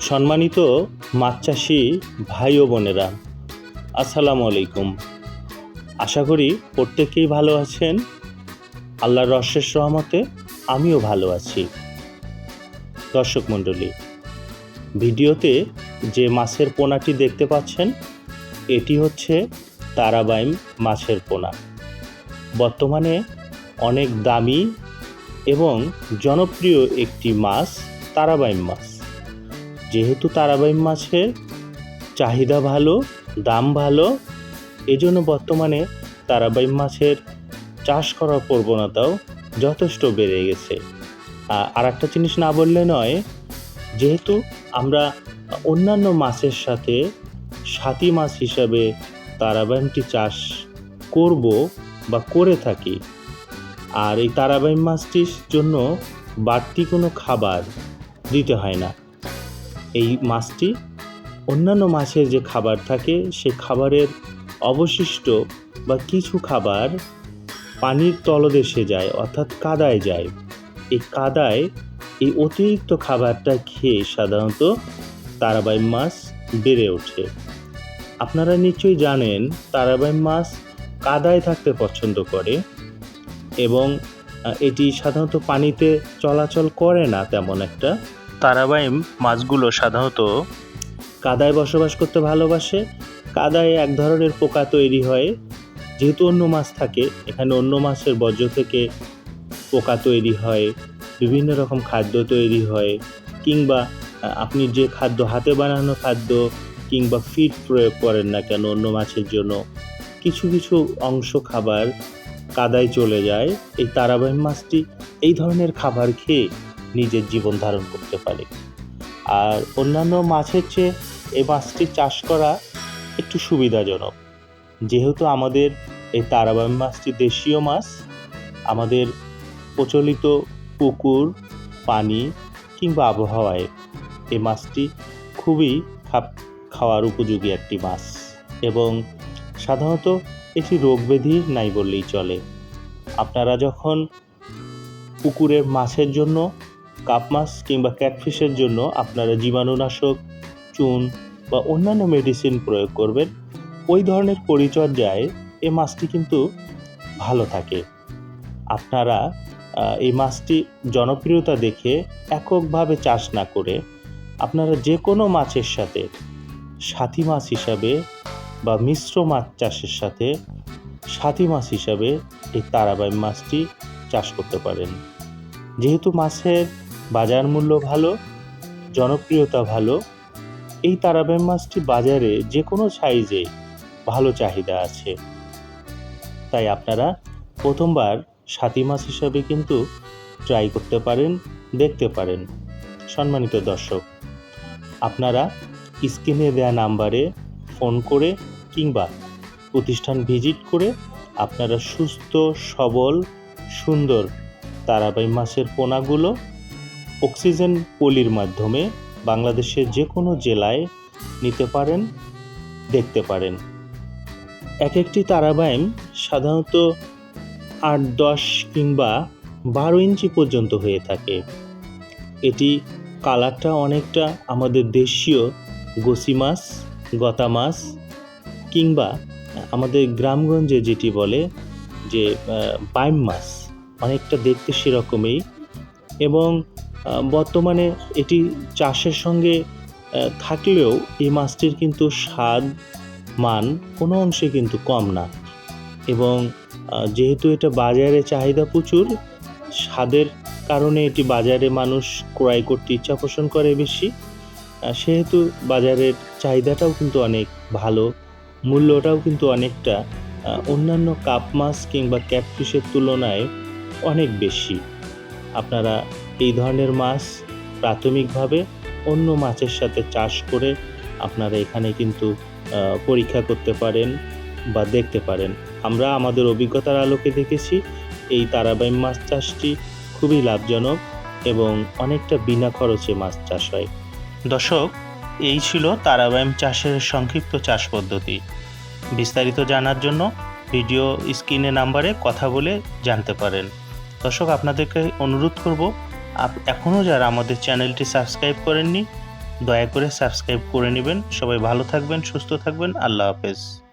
সম্মানিত মাছ চাষি ভাই ও বোনেরা, আসসালামু আলাইকুম। আশা করি প্রত্যেকেই ভালো আছেন। আল্লাহর অশেষ রহমতে আমিও ভালো আছি। দর্শক মণ্ডলী, ভিডিওতে যে মাছের পোনাটি দেখতে পাচ্ছেন, এটি হচ্ছে তারাবাইম মাছের পোনা। বর্তমানে অনেক দামি এবং জনপ্রিয় একটি মাছ তারাবাইম মাছ। যেহেতু তারাবাইম মাছের চাহিদা ভালো, দাম ভালো, এজন্য বর্তমানে তারাবাইম মাছের চাষ করার প্রবণতাও যথেষ্ট বেড়ে গেছে। আর একটা জিনিস না বললে নয়, যেহেতু আমরা অন্যান্য মাছের সাথে সাথী মাছ হিসাবে তারাবাইমটি চাষ করব বা করে থাকি, আর এই তারাবাইম মাছটির জন্য বাড়তি কোনো খাবার দিতে হয় না। এই মাছটি অন্যান্য মাছের যে খাবার থাকে, সে খাবারের অবশিষ্ট বা কিছু খাবার পানির তলদেশে যায়, অর্থাৎ কাদায় যায়। এই কাদায় এই অতিরিক্ত খাবারটা খেয়ে সাধারণত তারাবাইম মাছ বেড়ে ওঠে। আপনারা নিশ্চয়ই জানেন, তারাবাইম মাছ কাদায় থাকতে পছন্দ করে এবং এটি সাধারণত পানিতে চলাচল করে না তেমন একটা। তারাবাইম মাছগুলো সাধারণত কাদায় বসবাস করতে ভালোবাসে। কাদায় এক ধরনের পোকা তৈরি হয়, যেহেতু অন্য মাছ থাকে, এখানে অন্য মাছের বর্জ্য থেকে পোকা তৈরি হয়, বিভিন্ন রকম খাদ্য তৈরি হয়, কিংবা আপনি যে খাদ্য, হাতে বানানো খাদ্য কিংবা ফিড প্রয়োগ করেন না কেন অন্য মাছের জন্য, কিছু কিছু অংশ খাবার কাদায় চলে যায়। এই তারাবাইম মাছটি এই ধরনের খাবার খেয়ে নিজের জীবন ধারণ করতে পারে। আর অন্যান্য মাছের চেয়ে এই মাছটি চাষ করা একটু সুবিধাজনক, যেহেতু আমাদের এই তারাবাইম মাছটি দেশীয় মাছ। আমাদের প্রচলিত পুকুর, পানি কিংবা আবহাওয়ায় এই মাছটি খুবই খাওয়ার উপযোগী একটি মাছ এবং সাধারণত এটি রোগব্যাধি নাই বললেই চলে। আপনারা যখন পুকুরের মাছের জন্য, কাপ মাছ কিংবা ক্যাটফিশের জন্য আপনারা জীবাণুনাশক, চুন বা অন্যান্য মেডিসিন প্রয়োগ করবেন, ওই ধরনের পরিচর্যায় এই মাছটি কিন্তু ভালো থাকে। আপনারা এই মাছটি জনপ্রিয়তা দেখে এককভাবে চাষ না করে আপনারা যে কোনো মাছের সাথে সাথী মাছ হিসাবে বা মিশ্র মাছ চাষের সাথে সাথী মাছ হিসাবে এই তারাবাইম মাছটি চাষ করতে পারেন। যেহেতু মাছের বাজার মূল্য ভালো, জনপ্রিয়তা ভালো, এই তারাবাইম মাছটি বাজারে যে কোনো সাইজে ভালো চাহিদা আছে। তাই আপনারা প্রথমবার সাথী মাছ হিসাবে কিন্তু ট্রাই করতে পারেন, দেখতে পারেন। সম্মানিত দর্শক, আপনারা স্ক্রিনে দেওয়া নাম্বারে ফোন করে কিংবা প্রতিষ্ঠান ভিজিট করে আপনারা সুস্থ, সবল, সুন্দর তারাবাইম মাছের পোনাগুলো অক্সিজেন পলির মাধ্যমে বাংলাদেশের যে কোনো জেলায় নিতে পারেন, দেখতে পারেন। এক একটি তারাবাইম সাধারণত 8-10 কিংবা 12 ইঞ্চি পর্যন্ত হয়ে থাকে। এটি কালারটা অনেকটা আমাদের দেশীয় গোসি মাছ, গতা মাছ কিংবা আমাদের গ্রামগঞ্জে যেটি বলে যে বাইম মাছ, অনেকটা দেখতে সেরকমই। এবং বর্তমানে এটি চাষের সঙ্গে থাকলেও এই মাছটির কিন্তু স্বাদ, মান কোনো অংশে কিন্তু কম না। এবং যেহেতু এটা বাজারে চাহিদা প্রচুর, স্বাদের কারণে এটি বাজারে মানুষ ক্রয় করতে ইচ্ছা পোষণ করে বেশি, সেহেতু বাজারের চাহিদাটাও কিন্তু অনেক ভালো, মূল্যটাও কিন্তু অনেকটা অন্যান্য কাপ মাছ কিংবা ক্যাটফিশের তুলনায় অনেক বেশি। আপনারা এই ধরনের মাছ প্রাথমিকভাবে অন্য মাছের সাথে চাষ করে আপনারা এখানে কিন্তু পরীক্ষা করতে পারেন বা দেখতে পারেন। আমরা আমাদের অভিজ্ঞতার আলোকে দেখেছি এই তারাবাইম মাছ চাষটি খুবই লাভজনক এবং অনেকটা বিনা খরচে মাছ চাষ হয়। দর্শক, এই ছিল তারাবাইম চাষের সংক্ষিপ্ত চাষ পদ্ধতি। বিস্তারিত জানার জন্য ভিডিও স্ক্রিনে নাম্বারে কথা বলে জানতে পারেন। দর্শক, আপনাদেরকে অনুরোধ করব, এখনও যারা আমাদের চ্যানেলটি সাবস্ক্রাইব করেননি দয়া করে সাবস্ক্রাইব করে নেবেন। সবাই ভালো থাকবেন, সুস্থ থাকবেন। আল্লাহ হাফেজ।